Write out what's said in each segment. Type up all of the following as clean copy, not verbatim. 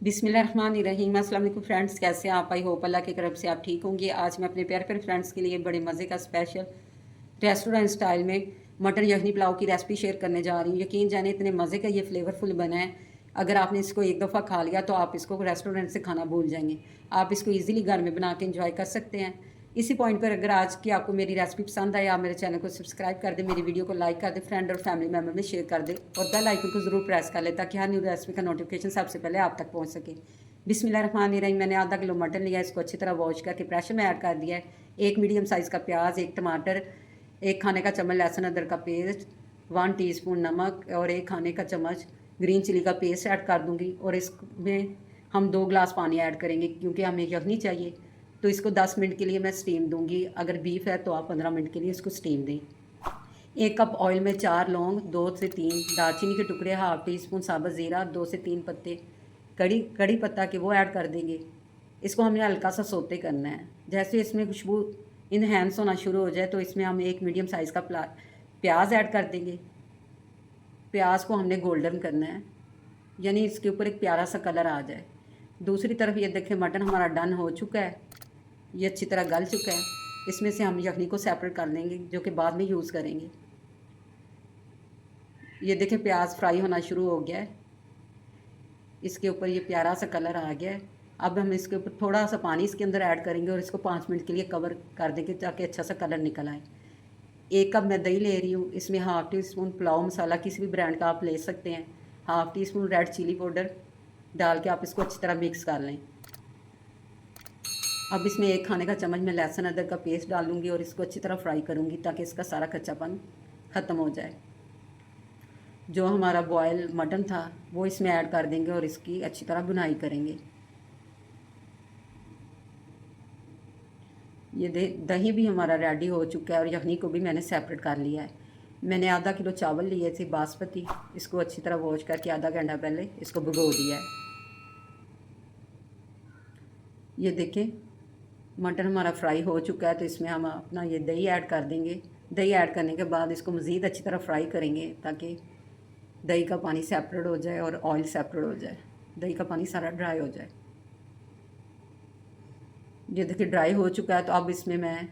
बिस्मिल्लाहिर्रहमानिर्रहीम। अस्सलाम वालेकुम फ्रेंड्स, कैसे हैं आप? आई होप अल्लाह की तरफ से आप ठीक होंगे। आज मैं अपने प्यारे प्यारे फ्रेंड्स के लिए बड़े मज़े का स्पेशल रेस्टोरेंट स्टाइल में मटन यखनी पुलाव की रेसिपी शेयर करने जा रही हूँ। यकीन जाने इतने मज़े का ये फ्लेवरफुल बना है, अगर आपने इसको एक दफ़ा खा लिया तो आप इसको रेस्टोरेंट से खाना भूल जाएंगे। आप इसको ईज़िली घर में बना के इंजॉय कर सकते हैं। इसी पॉइंट पर अगर आज की आपको मेरी रेसिपी पसंद आए, आप मेरे चैनल को सब्सक्राइब कर दें, मेरी वीडियो को लाइक कर दें, फ्रेंड और फैमिली मेम्बर में शेयर कर दें और बेल आइकन को ज़रूर प्रेस कर लें ताकि हर न्यू रेसिपी का नोटिफिकेशन सबसे पहले आप तक पहुंच सके। बिस्मिल्लाहिर्रहमानिर्रहीम। मैंने आधा किलो मटन लिया, इसको अच्छी तरह वॉश करके प्रेशर में ऐड कर दिया है। एक मीडियम साइज़ का प्याज, एक टमाटर, एक खाने का चम्मच लहसुन अदरक का पेस्ट, 1 टीस्पून नमक और एक खाने का चम्मच ग्रीन चिली का पेस्ट ऐड कर दूंगी। और इसमें हम 2 गिलास पानी ऐड करेंगे क्योंकि हमें यखनी चाहिए। तो इसको 10 मिनट के लिए मैं स्टीम दूंगी। अगर बीफ है तो आप 15 मिनट के लिए इसको स्टीम दें। 1 कप ऑयल में 4 लौंग, 2 से 3 दालचीनी के टुकड़े, हाफ टी स्पून साबुत ज़ीरा, 2 से 3 पत्ते कड़ी पत्ता के वो ऐड कर देंगे। इसको हमने हल्का सा सोते करना है। जैसे इसमें खुशबू इनहेंस होना शुरू हो जाए तो इसमें हम एक मीडियम साइज़ का प्याज ऐड कर देंगे। प्याज को हमने गोल्डन करना है, यानी इसके ऊपर एक प्यारा सा कलर आ जाए। दूसरी तरफ ये देखें, मटन हमारा डन हो चुका है, ये अच्छी तरह गल चुका है। इसमें से हम यखनी को सेपरेट कर लेंगे जो कि बाद में यूज़ करेंगे। ये देखें प्याज फ्राई होना शुरू हो गया है, इसके ऊपर ये प्यारा सा कलर आ गया है। अब हम इसके ऊपर थोड़ा सा पानी इसके अंदर ऐड करेंगे और इसको 5 मिनट के लिए कवर कर देंगे ताकि अच्छा सा कलर निकल आए। 1 कप मैं दही ले रही हूँ, इसमें half teaspoon pulao masala किसी भी ब्रांड का आप ले सकते हैं, half teaspoon red chilli powder डाल के आप इसको अच्छी तरह मिक्स कर लें। अब इसमें 1 खाने का चम्मच मैं लहसुन अदरक का पेस्ट डालूंगी और इसको अच्छी तरह फ्राई करूँगी ताकि इसका सारा कच्चापन ख़त्म हो जाए। जो हमारा बॉयल मटन था वो इसमें ऐड कर देंगे और इसकी अच्छी तरह भुनाई करेंगे। ये दही भी हमारा रेडी हो चुका है और यखनी को भी मैंने सेपरेट कर लिया है। मैंने आधा किलो चावल लिए थे बासमती, इसको अच्छी तरह वॉश करके आधा घंटा पहले इसको भिगो दिया है। ये देखें मटन हमारा फ्राई हो चुका है, तो इसमें हम अपना ये दही ऐड कर देंगे। दही ऐड करने के बाद इसको मज़ीद अच्छी तरह फ्राई करेंगे ताकि दही का पानी सेपरेट हो जाए और ऑयल सेपरेट हो जाए, दही का पानी सारा ड्राई हो जाए। ये देखिए ड्राई हो चुका है। तो अब इसमें मैं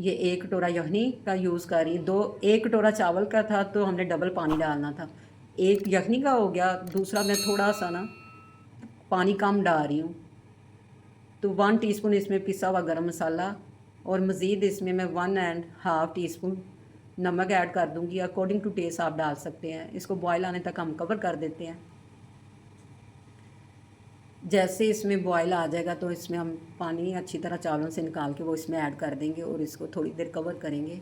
ये 1 कटोरा यखनी का यूज़ कर रही हूँ। 1 कटोरा चावल का था तो हमने डबल पानी डालना था। 1 यखनी का हो गया, दूसरा मैं थोड़ा सा ना पानी कम डाल रही हूँ। तो 1 टीस्पून इसमें पिसा हुआ गरम मसाला और मज़ीद इसमें मैं 1.5 टीस्पून नमक ऐड कर दूँगी। अकॉर्डिंग टू टेस्ट आप डाल सकते हैं। इसको बॉयल आने तक हम कवर कर देते हैं। जैसे इसमें बॉयल आ जाएगा तो इसमें हम पानी अच्छी तरह चावलों से निकाल के वो इसमें ऐड कर देंगे और इसको थोड़ी देर कवर करेंगे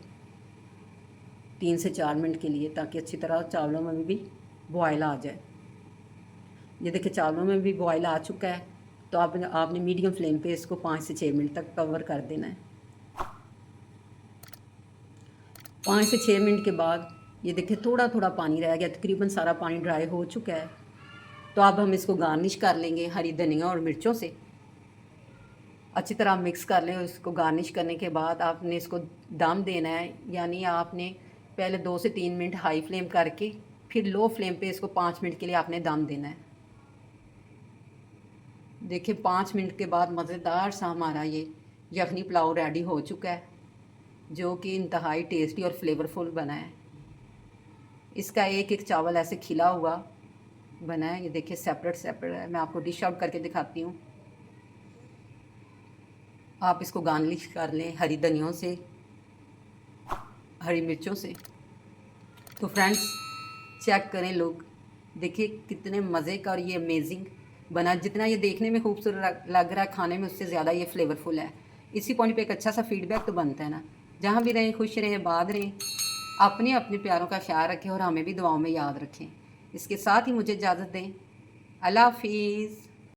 3 से 4 मिनट के लिए ताकि अच्छी तरह चावलों में भी बॉयल आ जाए। ये देखिए चावलों में भी बॉयल आ चुका है। तो आपने मीडियम फ्लेम पे इसको 5 से 6 मिनट तक कवर कर देना है। 5 से 6 मिनट के बाद ये देखिए थोड़ा थोड़ा पानी रह गया, तकरीबन सारा पानी ड्राई हो चुका है। तो अब हम इसको गार्निश कर लेंगे हरी धनिया और मिर्चों से। अच्छी तरह मिक्स कर लें। इसको गार्निश करने के बाद आपने इसको दम देना है, यानी आपने पहले 2 से 3 मिनट हाई फ्लेम करके फिर लो फ्लेम पे इसको 5 मिनट के लिए आपने दम देना है। देखिए 5 मिनट के बाद मज़ेदार सा हमारा ये यखनी पुलाव रेडी हो चुका है, जो कि इंतहाई टेस्टी और फ्लेवरफुल बना है। इसका एक एक चावल ऐसे खिला हुआ बना है। ये देखिए सेपरेट सेपरेट है। मैं आपको डिश आउट करके दिखाती हूँ। आप इसको गार्निश कर लें हरी धनियों से, हरी मिर्चों से। तो फ्रेंड्स चेक करें, लोग देखिए कितने मज़े का और ये अमेजिंग बना। जितना ये देखने में खूबसूरत लग रहा है, खाने में उससे ज़्यादा ये फ्लेवरफुल है। इसी पॉइंट पे एक अच्छा सा फीडबैक तो बनता है ना। जहाँ भी रहें खुश रहें, आबाद रहें, अपने अपने प्यारों का ख्याल रखें और हमें भी दुआओं में याद रखें। इसके साथ ही मुझे इजाज़त दें। अल्लाह हाफिज़।